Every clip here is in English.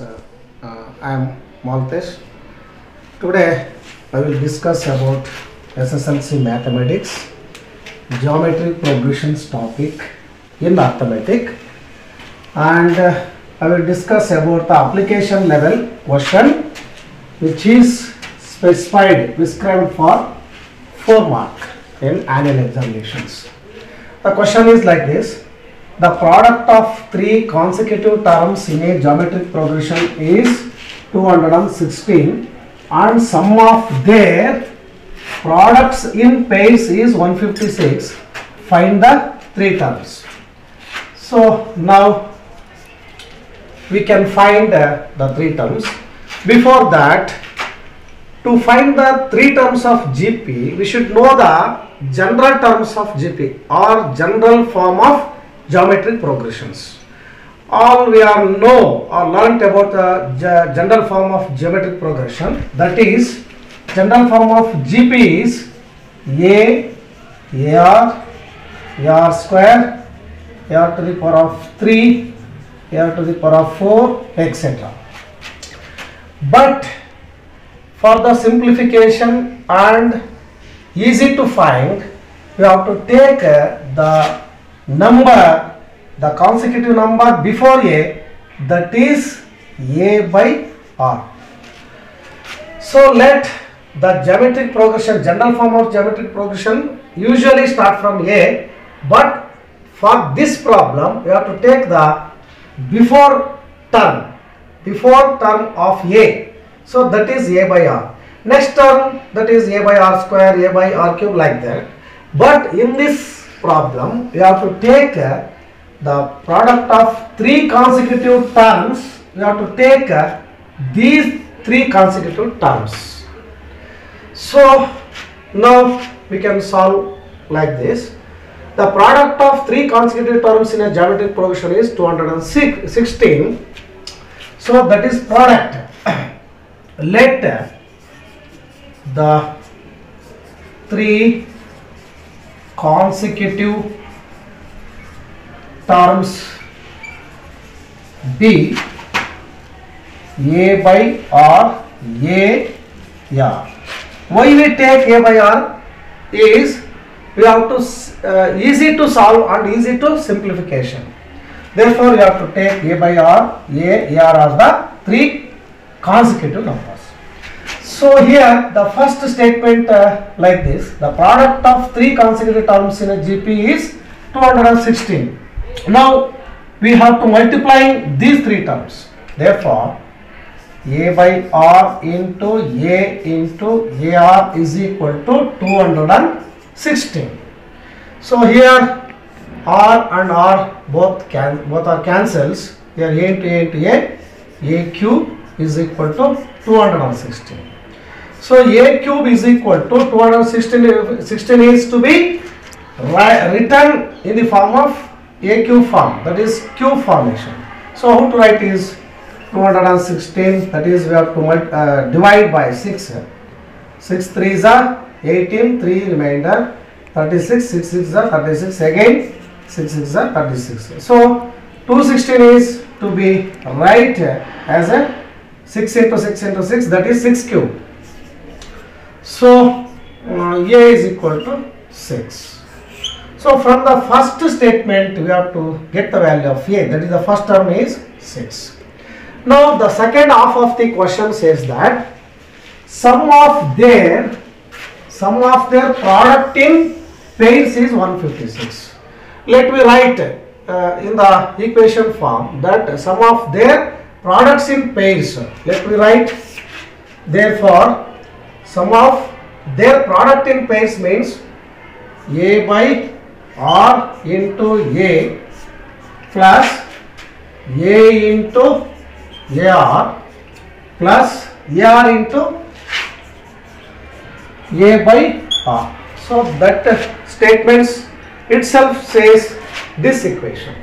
I am Maltesh. Today I will discuss about SSLC Mathematics Geometric Progressions topic in arithmetic, and I will discuss about the application level question which is prescribed for 4 mark in annual examinations. The question is like this: the product of 3 consecutive terms in a geometric progression is 216 and sum of their products in pairs is 156. Find the 3 terms. So now we can find the 3 terms. Before that, to find the 3 terms of GP, we should know the general terms of GP or general form of geometric progressions. All we are know or learnt about the general form of geometric progression, that is general form of GP is A, AR, AR square, AR to the power of 3, AR to the power of 4, etc. But for the simplification and easy to find, we have to take the number, the consecutive number before A, that is A by R. So let the geometric progression, general form of geometric progression usually start from A, but for this problem we have to take the before term of A. So that is A by R. Next term, that is A by R square, A by R cube, like that. But in this problem we have to take the product of 3 consecutive terms. We have to take these 3 consecutive terms. So now we can solve like this. The product of 3 consecutive terms in a geometric progression is 216. So that is product. Let the 3 consecutive terms be A by R, A, R. Why we take A by R is we have to easy to solve and easy to simplification. Therefore, we have to take A by R, A, R as the 3 consecutive numbers. So here the first statement like this: the product of 3 consecutive terms in a GP is 216. Now we have to multiply these 3 terms. Therefore, A by R into A into AR is equal to 216. So here R and R both are cancels. Here A into A cube is equal to 216. So A cube is equal to 216. 16 is to be written in the form of A cube form, that is cube formation. So how to write is 216, that is we have to divide by 6. 6 3s are 18, 3 remainder 36, 6 6s are 36, again 6 6s are 36. So 216 is to be write as a 6 into 6 into 6, that is 6 cube. So A is equal to 6. So from the first statement we have to get the value of A, that is the first term is 6. Now the second half of the question says that sum of their product in pairs is 156. Let me write in the equation form that sum of their products in pairs. Let me write, therefore sum of their product in pairs means A by R into A plus A into AR plus AR into A by R. So that statements itself says this equation,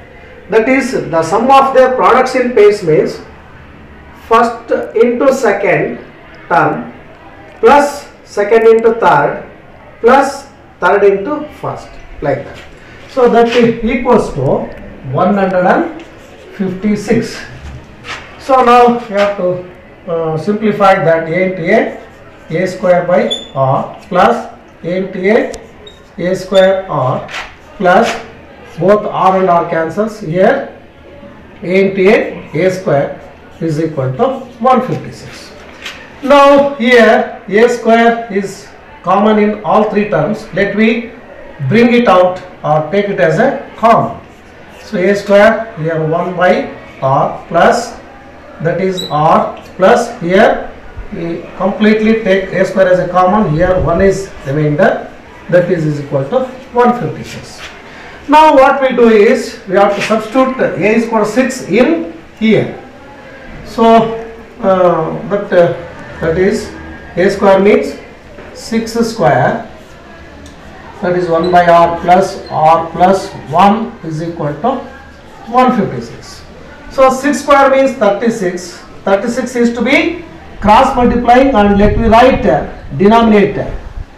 that is the sum of their products in pairs means first into second term plus second into third plus third into first, like that. So that equals to 156. So now we have to simplify that. A into a square by r plus a into a square r plus both r and r cancels here. A into a square is equal to 156. Now here a square is common in all three terms. Let me bring it out or take it as a common. So a square here 1 by r plus, that is r, plus here we completely take a square as a common. Here 1 is remainder, that is equal to 156. Now what we do is we have to substitute a is equal to 6 in here. So that is a square means 6 square, that is 1 by r plus 1 is equal to 156. So 6 square means 36. 36 is to be cross multiplying, and let me write denominator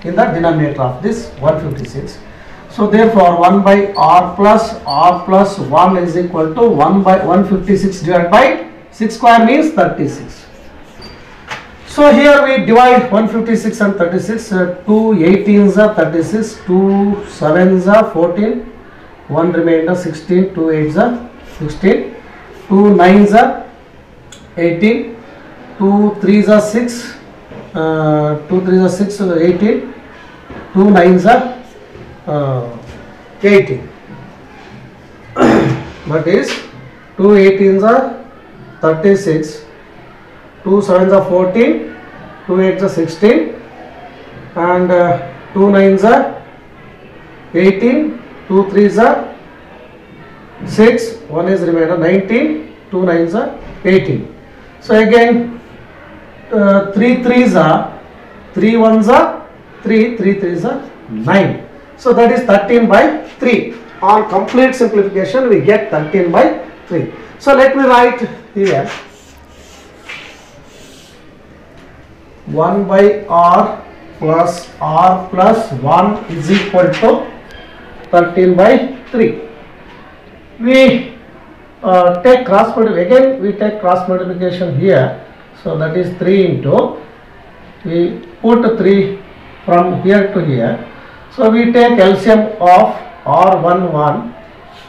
in the denominator of this 156. So therefore 1 by r plus 1 is equal to 1 by 156 divided by 6 square means 36. So here we divide 156 and 36. 2 18s are 36, 2 7s are 14, 1 remainder 16, 2 8s are 16, 2 9s are 18, 2 3s are 6, 2 3s are 6, 18, 2 9s are 18. That is 2 18s are 36, 2 7s are 14, 2 8s are 16, and 2 9s are 18, 2 3s are 6, 1 is remainder 19, 2 9s are 18. So again 3 3s are 3 1s are 3, 3 3s are 9. So that is 13 by 3. On complete simplification we get 13 by 3. So let me write here 1 by r plus 1 is equal to 13 by 3. We take cross multiplication, again we take cross multiplication here. So that is 3 into, we put 3 from here to here. So we take LCM of r1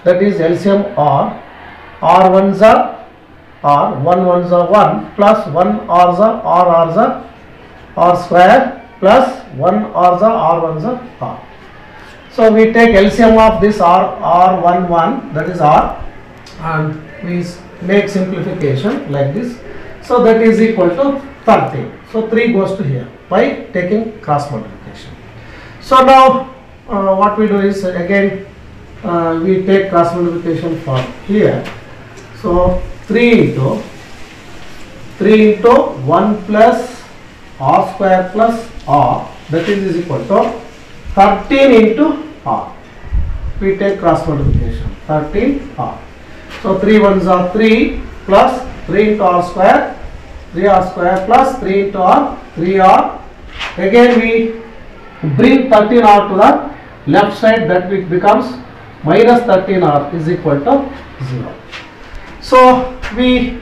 that is LCM r1s are r, 1 1s are 1, plus 1 r's are r's are r square, plus 1 r's are r1s are r. So we take LCM of this r1 that is r, and we make simplification like this. So that is equal to 13. So 3 goes to here by taking cross multiplication. So now what we do is again we take cross multiplication for here. So 3 into 1 plus r square plus r, that is equal to 13 into r. We take cross multiplication 13 r. So 3 1s are 3 plus 3 into r square, 3r square plus 3 into r, 3r. Again we bring 13r to the left side, that it becomes minus 13r is equal to 0. So we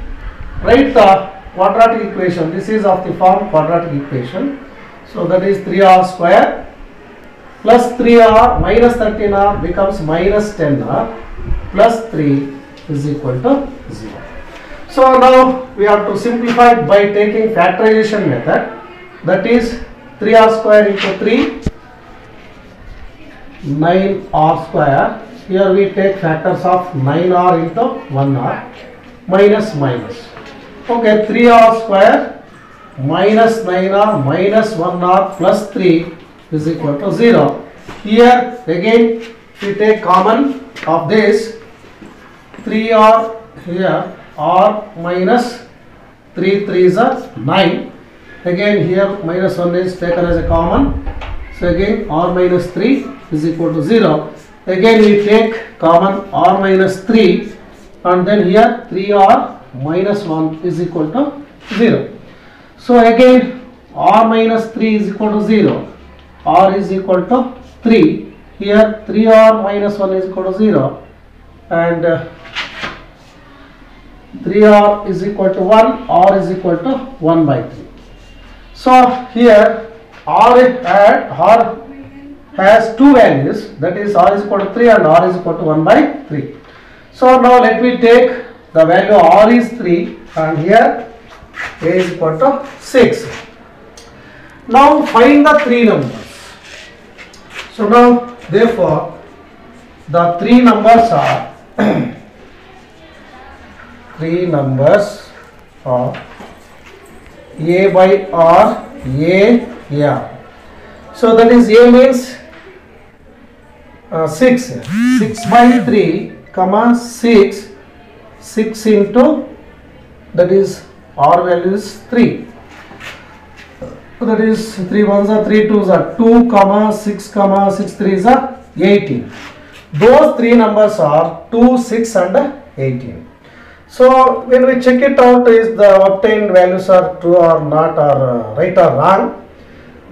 write the quadratic equation. This is of the form quadratic equation. So that is 3r square plus 3r minus 13r becomes minus 10r plus 3 is equal to 0. So now we have to simplify by taking factorization method. That is 3r square into 3, 9r square. Here we take factors of 9r into 1r minus minus. Okay, 3r square minus 9r minus 1r plus 3 is equal to 0. Here again we take common of this 3r here, r minus 3 3s are 9. Again here minus 1 is taken as a common. So again r minus 3 is equal to 0. Again we take common r minus 3, and then here 3r minus 1 is equal to 0. So again r minus 3 is equal to 0, r is equal to 3. Here 3r minus 1 is equal to 0, and 3r is equal to 1, r is equal to 1 by 3. So here r has two values, that is r is equal to 3 and r is equal to 1 by 3. So now let me take the value r is 3 and here a is equal to 6. Now find the three numbers. So now therefore the three numbers are a by r, a. So that is a means 6 by 3 comma 6 into, that is r value is 3, that is 3 ones are 3 twos are 2 comma 6 threes are 18. Those three numbers are 2, 6 and 18. So when we check it out, is the obtained values are true or not, or right or wrong,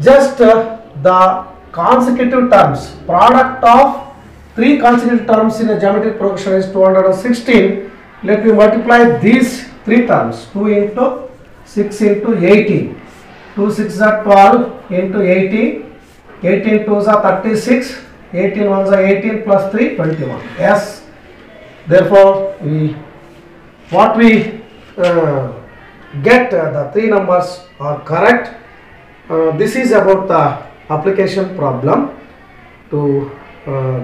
just the consecutive terms, product of three consecutive terms in a geometric progression is 216. Let me multiply these three terms, 2 into 6 into 18. 2 6 are 12 into 18. 18 2s are 36. 18 ones are 18 plus 3 21. Yes. Therefore, we get the three numbers are correct. This is about the application problem to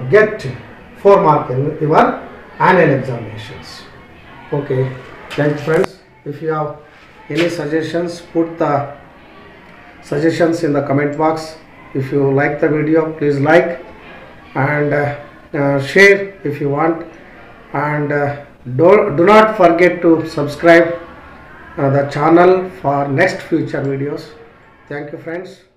get 4 mark in your annual examinations. Okay, thanks friends. If you have any suggestions, put the suggestions in the comment box. If you like the video, please like and share if you want, and do not forget to subscribe the channel for next future videos. Thank you friends.